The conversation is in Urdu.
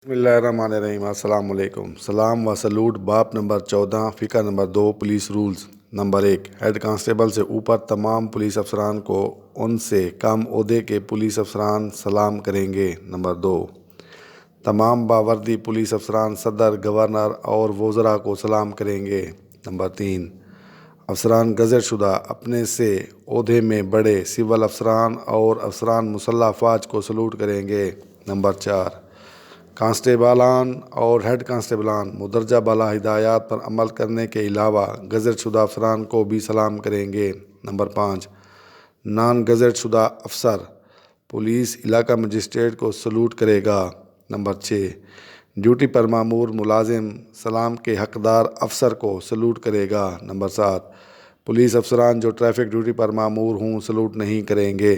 بسم اللہ الرحمن الرحیم۔ السلام علیکم۔ سلام و سلوٹ باب نمبر 14 فقرہ number 2 police rules. Number 1 head constable سے اوپر تمام پولیس افسران کو ان سے کم عہدے کے پولیس افسران سلام کریں گے۔ نمبر 2 تمام باوردی پولیس افسران صدر، گورنر اور وزراء کو سلام کریں گے۔ نمبر 3 افسران گزٹ شدہ اپنے سے عہدے میں بڑے سول افسران اور افسران مسلح افواج کو سلوٹ کریں گے۔ نمبر 4 کانسٹیبلان اور ہیڈ کانسٹیبلان مدرجہ بالا ہدایات پر عمل کرنے کے علاوہ گزٹ شدہ افسران کو بھی سلام کریں گے۔ نمبر 5 نان گزٹ شدہ افسر پولیس علاقہ مجسٹریٹ کو سلوٹ کرے گا۔ نمبر 6 ڈیوٹی پر مامور ملازم سلام کے حقدار افسر کو سلوٹ کرے گا۔ نمبر 7 پولیس افسران جو ٹریفک ڈیوٹی پر مامور ہوں سلوٹ نہیں کریں گے۔